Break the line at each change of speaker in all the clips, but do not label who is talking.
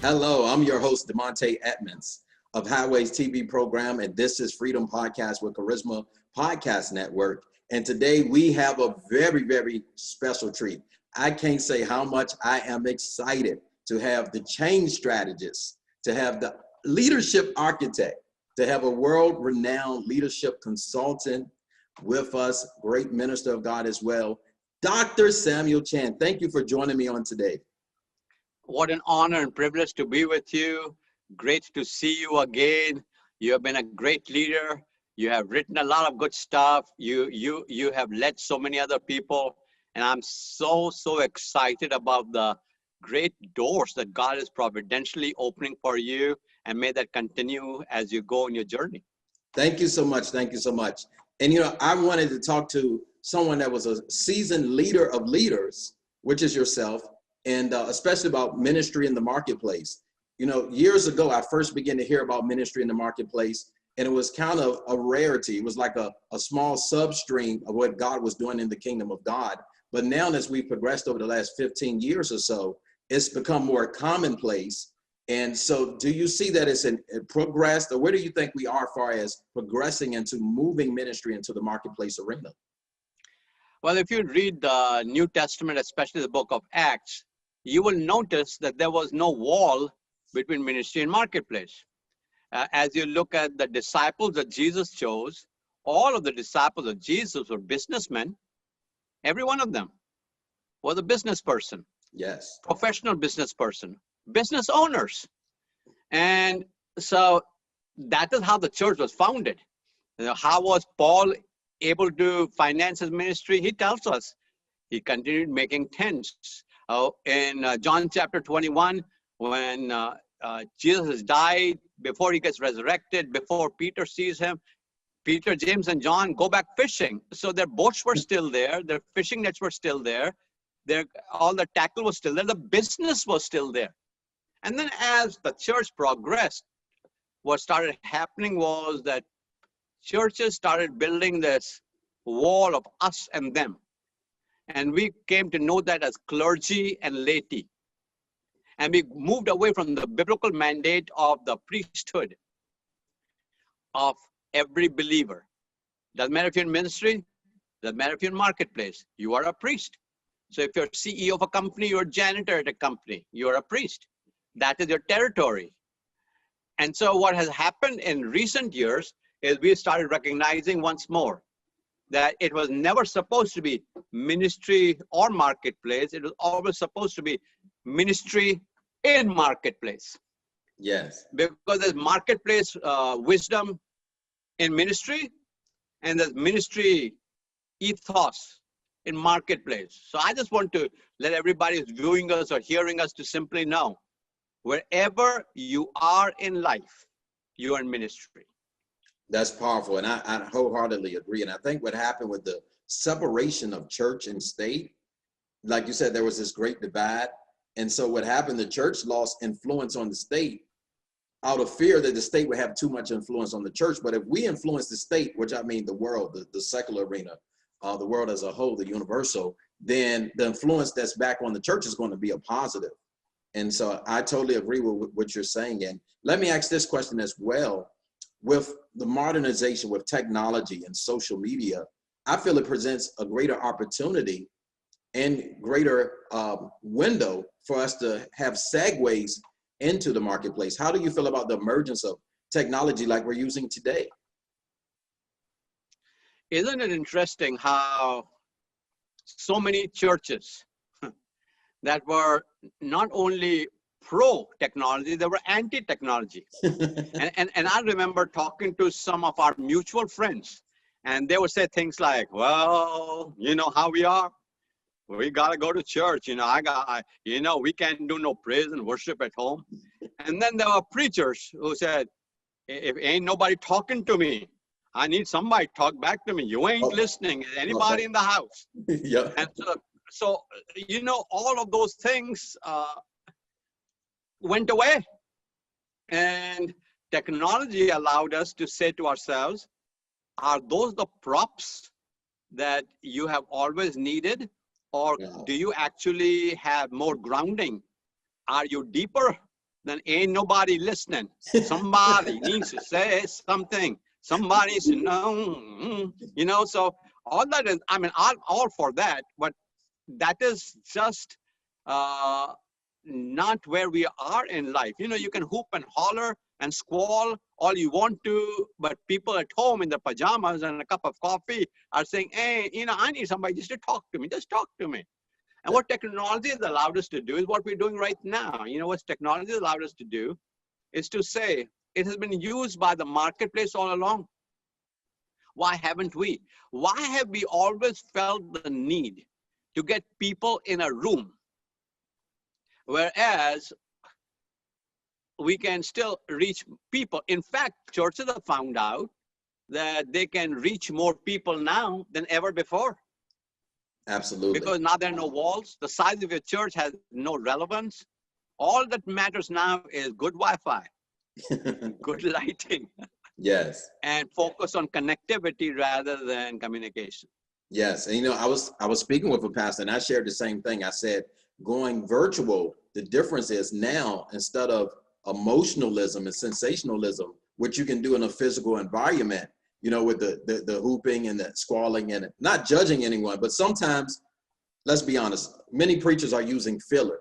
Hello, I'm your host, Demontae Edmonds of Highways TV program, and this is Freedom Podcast with Charisma Podcast Network. And today we have a very, very special treat. I can't say how much I am excited to have the change strategist, to have the leadership architect, to have a world-renowned leadership consultant with us, great minister of God as well, Dr. Samuel Chan. Thank you for joining me on today.
What an honor and privilege to be with you. Great to see you again. You have been a great leader. You have written a lot of good stuff. You have led so many other people. And I'm so excited about the great doors that God is providentially opening for you. And may that continue as you go on your journey.
Thank you so much. Thank you so much. And, I wanted to talk to someone that was a seasoned leader of leaders, which is yourself, and especially about ministry in the marketplace. Years ago, I first began to hear about ministry in the marketplace, and it was kind of a rarity. It was like a small substream of what God was doing in the kingdom of God. But now, as we progressed over the last 15 years or so, it's become more commonplace. And so do you see that it's progressed, or where do you think we are as far as progressing into moving ministry into the marketplace arena?
Well, if you read the New Testament, especially the book of Acts, you will notice that there was no wall between ministry and marketplace. As you look at the disciples that Jesus chose, all of the disciples of Jesus were businessmen. Every one of them was a business person.
Yes.
Professional business person, business owners. And so that is how the church was founded. How was Paul able to finance his ministry? He tells us he continued making tents. In John chapter 21, when Jesus has died, before he gets resurrected, before Peter sees him, Peter, James, and John go back fishing. So their boats were still there. Their fishing nets were still there. All the tackle was still there. The business was still there. And then as the church progressed, what started happening was that churches started building this wall of us and them. And we came to know that as clergy and laity. And we moved away from the biblical mandate of the priesthood of every believer. Doesn't matter if you're in ministry, doesn't matter if you're in marketplace, you are a priest. So if you're CEO of a company, you're a janitor at a company, you're a priest. That is your territory. And so what has happened in recent years is we started recognizing once more that it was never supposed to be ministry or marketplace. It was always supposed to be ministry in marketplace.
Yes.
Because there's marketplace wisdom in ministry, and there's ministry ethos in marketplace. So I just want to let everybody who's viewing us or hearing us to simply know, wherever you are in life, you are in ministry.
That's powerful, and I wholeheartedly agree. And I think what happened with the separation of church and state, like you said, there was this great divide. And so what happened, the church lost influence on the state out of fear that the state would have too much influence on the church. But if we influence the state, which I mean the world, the secular arena, the world as a whole, the universal, then the influence that's back on the church is going to be a positive. And so I totally agree with what you're saying. And let me ask this question as well. With the modernization, with technology and social media, I feel it presents a greater opportunity and greater window for us to have segues into the marketplace. How do you feel about the emergence of technology like we're using today?
Isn't it interesting how so many churches that were not only pro-technology, they were anti-technology. and I remember talking to some of our mutual friends, and they would say things like, well, you know how we are. We got to go to church. We can't do no praise and worship at home. And then there were preachers who said, if ain't nobody talking to me, I need somebody to talk back to me. You ain't listening. Is anybody in the house?
Yeah.
And so, all of those things went away. And technology allowed us to say to ourselves, are those the props that you have always needed? Or do you actually have more grounding? Are you deeper then ain't nobody listening. Somebody needs to say something. Somebody should know, so all that is, I mean, I'm all for that, but that is just not where we are in life. You can hoop and holler and squall all you want to, but people at home in their pajamas and a cup of coffee are saying, hey, I need somebody just to talk to me. Just talk to me. And what technology has allowed us to do is what we're doing right now. What technology has allowed us to do is to say, it has been used by the marketplace all along. Why haven't we? Why have we always felt the need to get people in a room, whereas we can still reach people? In fact, churches have found out that they can reach more people now than ever before.
Absolutely.
Because now there are no walls. The size of your church has no relevance. All that matters now is good Wi-Fi, good lighting.
Yes.
And focus on connectivity rather than communication.
Yes. And I was speaking with a pastor and I shared the same thing. I said, going virtual, the difference is now, instead of emotionalism and sensationalism, which you can do in a physical environment, with the hooping and the squalling and not judging anyone, but sometimes, let's be honest, many preachers are using filler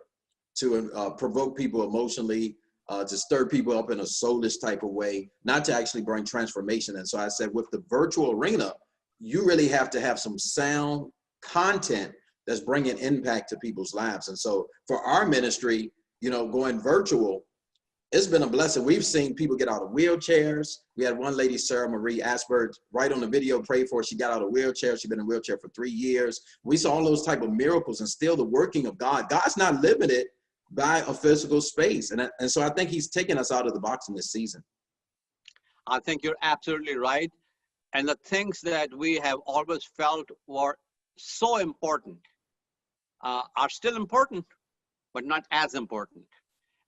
to provoke people emotionally, to stir people up in a soulish type of way, not to actually bring transformation. And so I said, with the virtual arena, you really have to have some sound content that's bringing impact to people's lives. And so for our ministry, going virtual, it's been a blessing. We've seen people get out of wheelchairs. We had one lady, Sarah Marie Asperg, right on the video, prayed for her. She got out of a wheelchair. She's been in a wheelchair for 3 years. We saw all those type of miracles and still the working of God. God's not limited by a physical space. And so I think he's taking us out of the box in this season.
I think you're absolutely right. And the things that we have always felt were so important are still important, but not as important.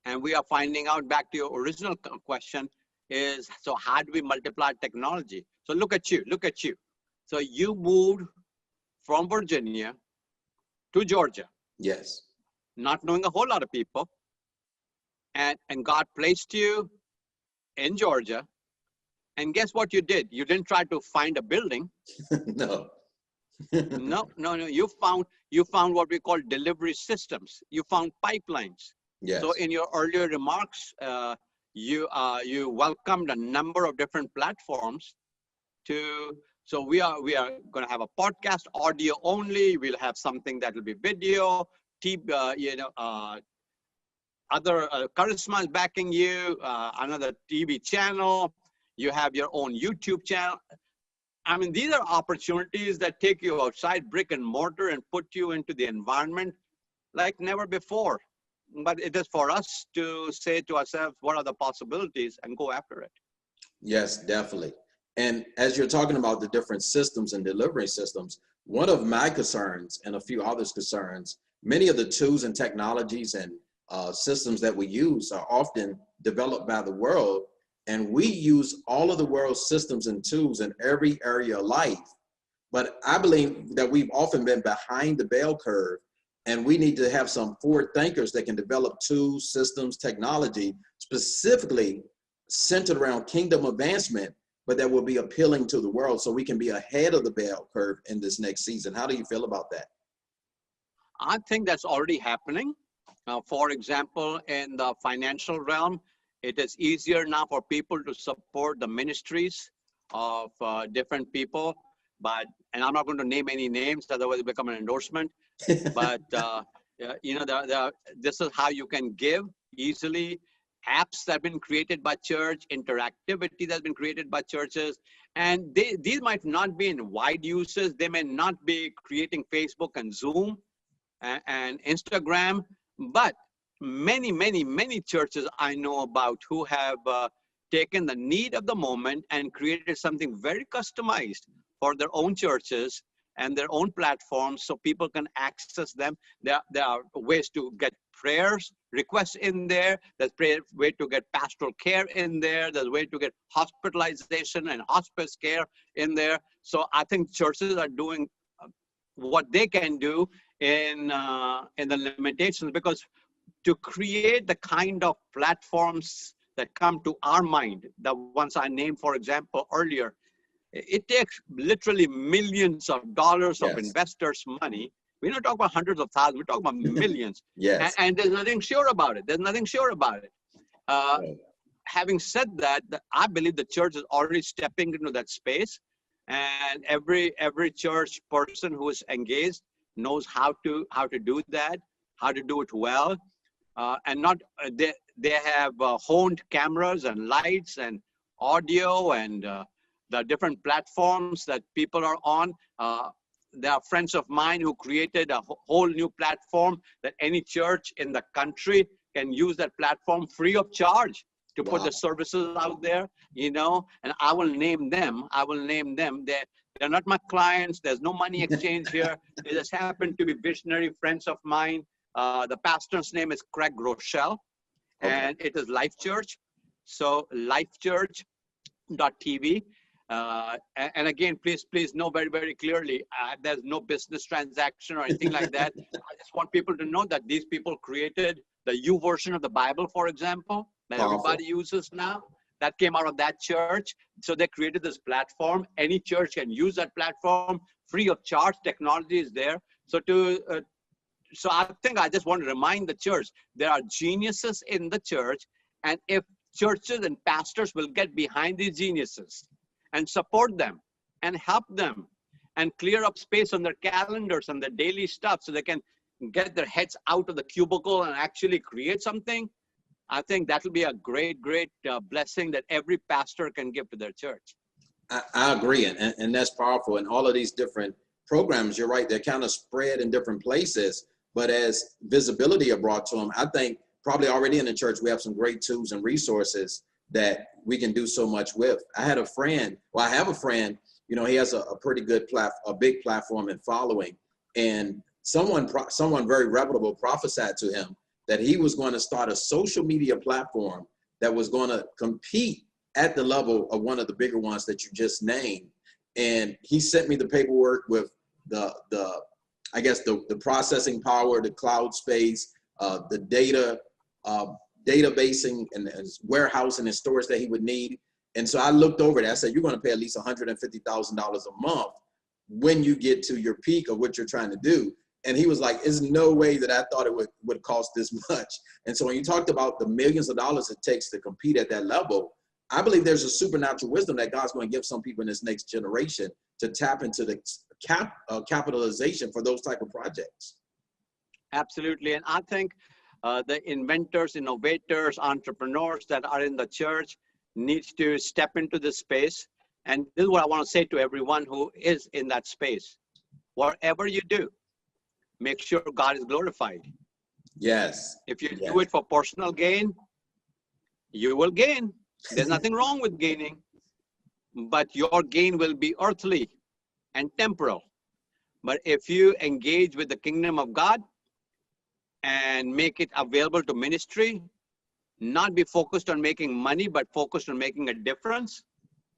And we are finding out, back to your original question, is, so how do we multiply technology? So look at you. So you moved from Virginia to Georgia.
Yes.
Not knowing a whole lot of people. And God placed you in Georgia. And guess what you did? You didn't try to find a building.
No.
No. You found what we call delivery systems. You found pipelines.
Yes.
So in your earlier remarks, you welcomed a number of different platforms to. So we are going to have a podcast, audio only. We'll have something that will be video, other charismas backing you, another TV channel. You have your own YouTube channel. I mean, these are opportunities that take you outside brick and mortar and put you into the environment like never before. But it is for us to say to ourselves, what are the possibilities, and go after it.
Yes, definitely. And as you're talking about the different systems and delivery systems, one of my concerns and a few others' concerns, many of the tools and technologies and systems that we use are often developed by the world. And we use all of the world's systems and tools in every area of life. But I believe that we've often been behind the bell curve, and we need to have some forward thinkers that can develop tools, systems, technology, specifically centered around kingdom advancement, but that will be appealing to the world, so we can be ahead of the bell curve in this next season. How do you feel about that?
I think that's already happening. For example, in the financial realm, it is easier now for people to support the ministries of different people. And I'm not going to name any names, otherwise it will become an endorsement. But this is how you can give easily. Apps that have been created by church, interactivity that's been created by churches, and these might not be in wide uses. They may not be creating Facebook and Zoom and Instagram, but many churches I know about who have taken the need of the moment and created something very customized for their own churches and their own platforms, so people can access them. There are ways to get prayers requests in there. There's way to get pastoral care in there. There's a way to get hospitalization and hospice care in there. So I think churches are doing what they can do in the limitations, because to create the kind of platforms that come to our mind, the ones I named, for example, earlier, it takes literally millions of dollars of investors' money. We're not talking about hundreds of thousands, we're talking about millions.
Yes.
And there's nothing sure about it. There's nothing sure about it. Having said that, I believe the church is already stepping into that space, and every church person who is engaged knows how to do that, how to do it well, and not they have honed cameras and lights and audio and the different platforms that people are on. There are friends of mine who created a whole new platform that any church in the country can use that platform free of charge to put the services out there, you know, and I will name them. They're not my clients. There's no money exchange here. They just happen to be visionary friends of mine. The pastor's name is Craig Rochelle, and it is Life Church. So lifechurch.tv. And again, please know very, very clearly, there's no business transaction or anything like that. I just want people to know that these people created the U version of the Bible, for example, that everybody uses now. That came out of that church. So they created this platform. Any church can use that platform free of charge. Technology is there. So so I think I just want to remind the church, there are geniuses in the church. And if churches and pastors will get behind these geniuses and support them and help them and clear up space on their calendars and their daily stuff so they can get their heads out of the cubicle and actually create something, I think that will be a great, great blessing that every pastor can give to their church.
I agree, and that's powerful. And all of these different programs, you're right, they're kind of spread in different places, but as visibility are brought to them, I think probably already in the church, we have some great tools and resources that we can do so much with. I have a friend, you know, he has a pretty good a big platform and following, and someone very reputable prophesied to him that he was going to start a social media platform that was going to compete at the level of one of the bigger ones that you just named. And he sent me the paperwork with the processing power, the cloud space, the data, databasing and warehousing and storage that he would need. And so I looked over it. I said, you're going to pay at least $150,000 a month when you get to your peak of what you're trying to do. And he was like, there's no way that I thought it would cost this much. And so when you talked about the millions of dollars it takes to compete at that level, I believe there's a supernatural wisdom that God's going to give some people in this next generation to tap into the capitalization for those type of projects.
Absolutely. And I think the inventors, innovators, entrepreneurs that are in the church needs to step into this space. And this is what I want to say to everyone who is in that space. Whatever you do, make sure God is glorified.
Yes.
If you do it for personal gain, you will gain. There's nothing wrong with gaining, but your gain will be earthly and temporal. But if you engage with the kingdom of God and make it available to ministry, not be focused on making money, but focused on making a difference,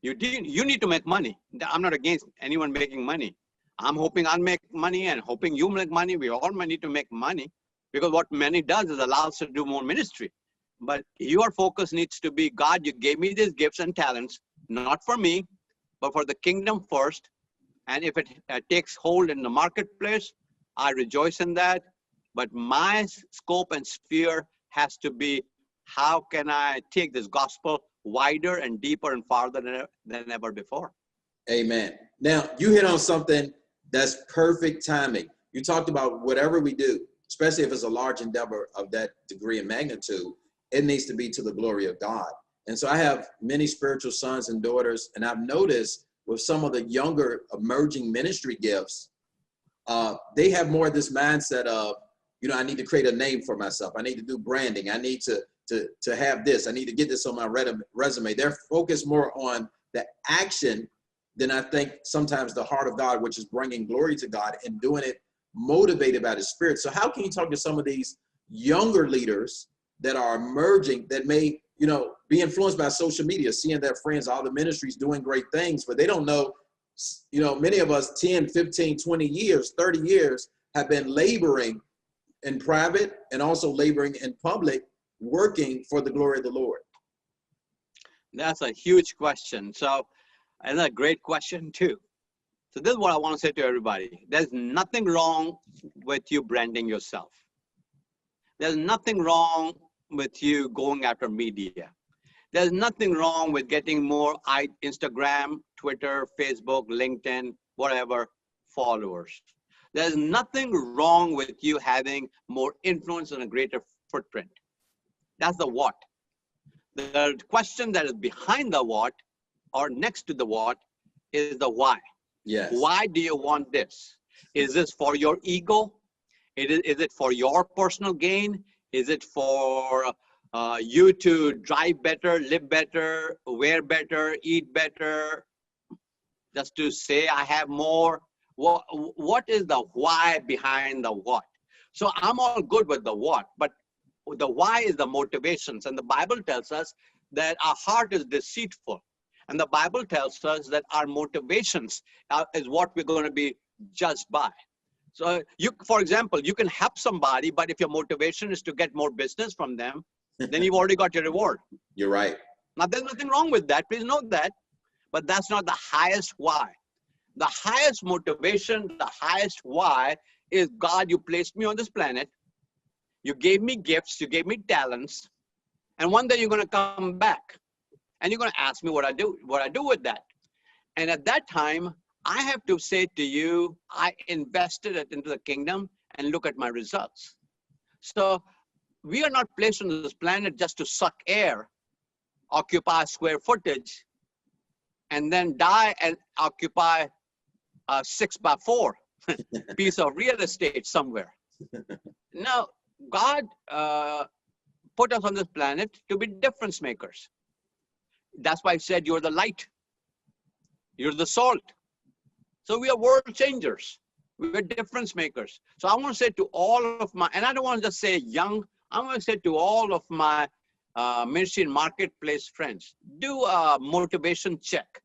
you need to make money. I'm not against anyone making money. I'm hoping I'll make money and hoping you make money. We all need to make money because what money does is allows us to do more ministry. But your focus needs to be, God, you gave me these gifts and talents, not for me, but for the kingdom first. And if it takes hold in the marketplace, I rejoice in that. But my scope and sphere has to be, how can I take this gospel wider and deeper and farther than ever before?
Amen. Now, you hit on something that's perfect timing. You talked about whatever we do, especially if it's a large endeavor of that degree and magnitude, it needs to be to the glory of God. And so I have many spiritual sons and daughters, and I've noticed with some of the younger emerging ministry gifts, they have more of this mindset of, you know, I need to create a name for myself. I need to do branding. I need to have this. I need to get this on my resume. They're focused more on the action than I think sometimes the heart of God, which is bringing glory to God and doing it motivated by the Spirit. So how can you talk to some of these younger leaders that are emerging that may, you know, be influenced by social media, seeing their friends, all the ministries doing great things, but they don't know, you know, many of us 10, 15, 20 years, 30 years have been laboring in private and also laboring in public, working for the glory of the Lord?
That's a huge question. So, and a great question too. So this is what I want to say to everybody. There's nothing wrong with you branding yourself. There's nothing wrong with you going after media. There's nothing wrong with getting more Instagram, Twitter, Facebook, LinkedIn, whatever, followers. There's nothing wrong with you having more influence and a greater footprint. That's the what. The question that is behind the what or next to the what is the why.
Yes.
Why do you want this? Is this for your ego? Is it for your personal gain? Is it for you to drive better, live better, wear better, eat better, just to say I have more? What is the why behind the what? So I'm all good with the what, but the why is the motivations. And the Bible tells us that our heart is deceitful. And the Bible tells us that our motivations is what we're going to be judged by. So you, for example, you can help somebody, but if your motivation is to get more business from them, then you've already got your reward.
You're right.
Now, there's nothing wrong with that. Please note that. But that's not the highest why. The highest motivation, the highest why is, God, you placed me on this planet. You gave me gifts. You gave me talents. And one day you're going to come back. And you're going to ask me what I do with that. And at that time, I have to say to you, I invested it into the kingdom and look at my results. So we are not placed on this planet just to suck air, occupy square footage, and then die and occupy a 6x4 piece of real estate somewhere. No, God put us on this planet to be difference makers. That's why I said you're the light. You're the salt. So we are world changers. We're difference makers. So I want to say to all of my, and I don't want to just say young, I want to say to all of my ministry and marketplace friends, do a motivation check.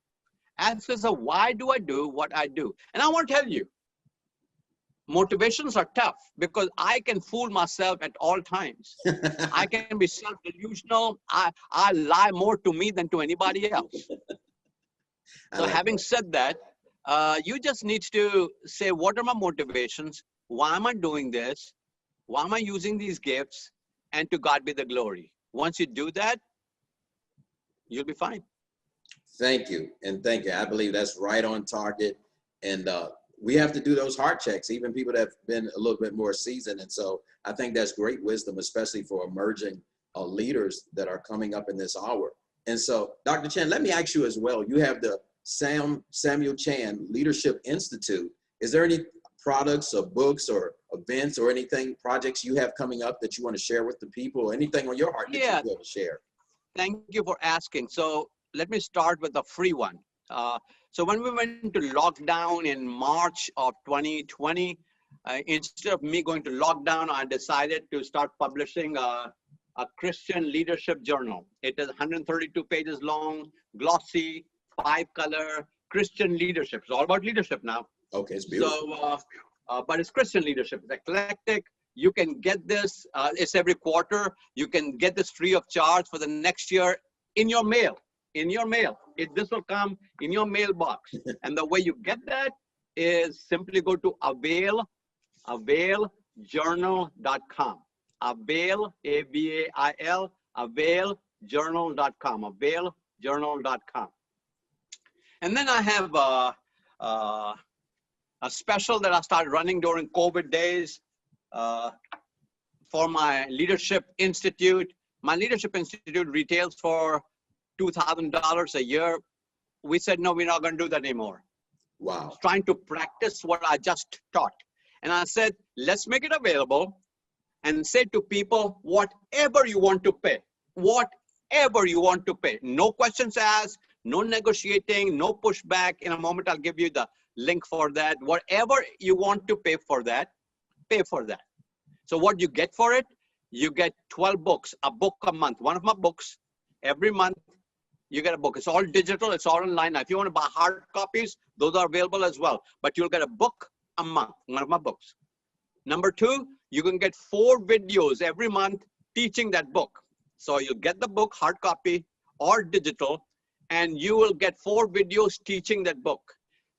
Ask yourself, why do I do what I do? And I want to tell you, motivations are tough because I can fool myself at all times. I can be self-delusional. I lie more to me than to anybody else. So having said that, you just need to say, what are my motivations? Why am I doing this? Why am I using these gifts? And to God be the glory. Once you do that, you'll be fine.
Thank you. And thank you. I believe that's right on target. And we have to do those heart checks, even people that have been a little bit more seasoned. And so I think that's great wisdom, especially for emerging leaders that are coming up in this hour. And so, Dr. Chan, let me ask you as well. You have the Samuel Chan Leadership Institute. Is there any products or books or events or anything, projects you have coming up that you want to share with the people? Anything on your heart that you want to share?
Thank you for asking. So let me start with a free one. So when we went into lockdown in March of 2020, instead of me going to lockdown, I decided to start publishing a Christian leadership journal. It is 132 pages long, glossy, 5-color, Christian leadership. It's all about leadership now.
Okay, it's beautiful.
So, but it's Christian leadership. It's eclectic. You can get this. It's every quarter. You can get this free of charge for the next year in your mail. In your mail. This will come in your mailbox. And the way you get that is simply go to availjournal.com. Avail, A-V-A-I-L, availjournal.com. Availjournal.com. And then I have a special that I started running during COVID days for my Leadership Institute. My Leadership Institute retails for $2,000 a year. We said, no, we're not going to do that anymore.
Wow.
Trying to practice what I just taught. And I said, let's make it available and say to people, whatever you want to pay, whatever you want to pay. No questions asked, no negotiating, no pushback. In a moment, I'll give you the link for that. Whatever you want to pay for that, pay for that. So what you get for it, you get 12 books, a book a month. One of my books, every month, you get a book. It's all digital, it's all online. Now, if you want to buy hard copies, those are available as well. But you'll get a book a month, one of my books. Number two, you can get 4 videos every month teaching that book. So you'll get the book, hard copy or digital, and you will get 4 videos teaching that book.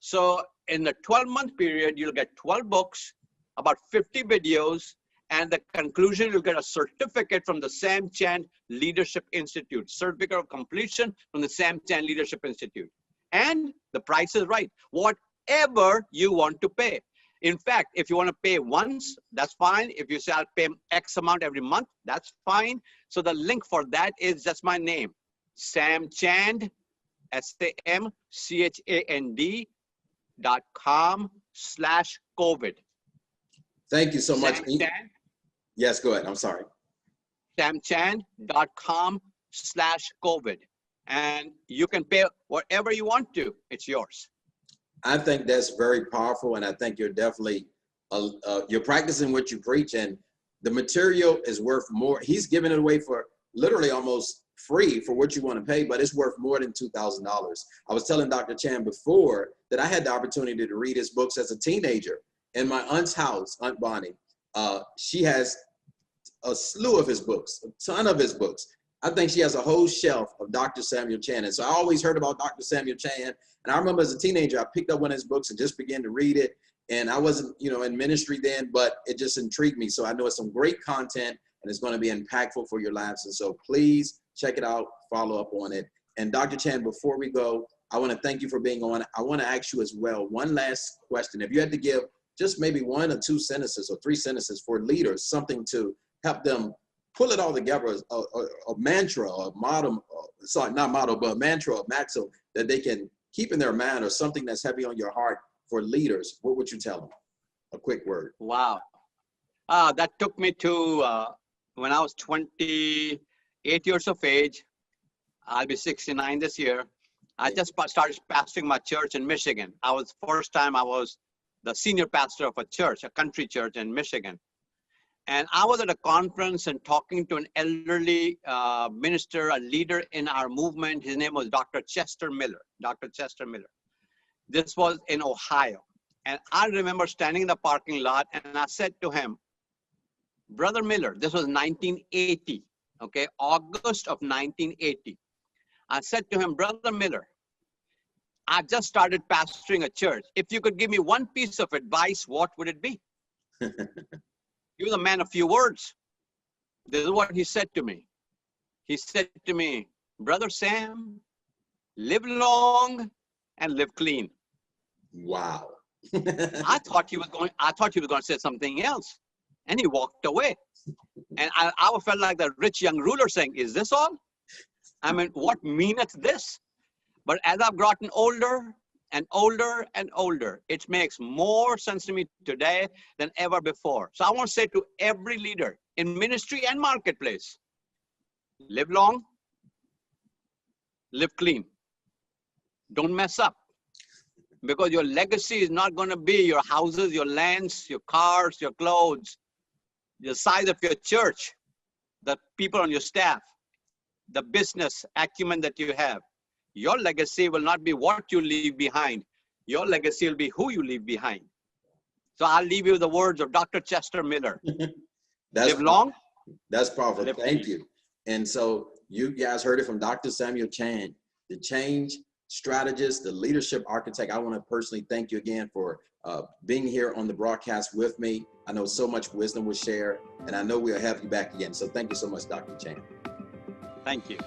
So in the 12-month period, you'll get 12 books, about 50 videos, and the conclusion, you'll get a certificate from the Sam Chan Leadership Institute, certificate of completion from the Sam Chan Leadership Institute. And the price is right, whatever you want to pay. In fact, if you want to pay once, that's fine. If you say I'll pay X amount every month, that's fine. So the link for that is just my name, Sam Chand, SamChand.com/COVID.
Thank you so much.
Sam Chand,
Yes, go ahead. I'm sorry.
SamChand.com/COVID. And you can pay whatever you want to. It's yours.
I think that's very powerful, and I think you're definitely you're practicing what you preach, and the material is worth more. He's giving it away for literally almost free for what you want to pay, but it's worth more than $2,000. I was telling Dr. Chan before that I had the opportunity to read his books as a teenager in my aunt's house, Aunt Bonnie. She has a slew of his books, a ton of his books. I think she has a whole shelf of Dr. Samuel Chan. And so I always heard about Dr. Samuel Chan. And I remember as a teenager, I picked up one of his books and just began to read it. And I wasn't, in ministry then, but it just intrigued me. So I know it's some great content and it's going to be impactful for your lives. And so please check it out, follow up on it. And Dr. Chan, before we go, I want to thank you for being on. I want to ask you as well, one last question. If you had to give just maybe 1 or 2 sentences or 3 sentences for leaders, something to help them pull it all together, a mantra, a motto, sorry, not motto, but a mantra, a maxim that they can keep in their mind, or something that's heavy on your heart for leaders, what would you tell them? A quick word.
Wow. That took me to when I was 28 years of age. I'll be 69 this year. I just started pastoring my church in Michigan. First time I was the senior pastor of a church, a country church in Michigan. And I was at a conference and talking to an elderly minister, a leader in our movement. His name was Dr. Chester Miller. Dr. Chester Miller. This was in Ohio. And I remember standing in the parking lot and I said to him, Brother Miller, this was 1980, okay, August of 1980. I said to him, Brother Miller, I just started pastoring a church. If you could give me one piece of advice, what would it be? He was a man of few words. This is what he said to me. He said to me, Brother Sam, live long and live clean.
Wow.
I thought he was going to say something else. And he walked away. And I felt like the rich young ruler saying, is this all? I mean, what meaneth this? But as I've gotten older and older and older, it makes more sense to me today than ever before. So I want to say to every leader in ministry and marketplace, live long, live clean. Don't mess up, because your legacy is not going to be your houses, your lands, your cars, your clothes, the size of your church, the people on your staff, the business acumen that you have. Your legacy will not be what you leave behind. Your legacy will be who you leave behind. So I'll leave you the words of Dr. Chester Miller. Live long.
That's powerful. Thank you. And so you guys heard it from Dr. Samuel Chan, the change strategist, the leadership architect. I want to personally thank you again for being here on the broadcast with me. I know so much wisdom was shared, and I know we'll have you back again. So thank you so much, Dr. Chan.
Thank you.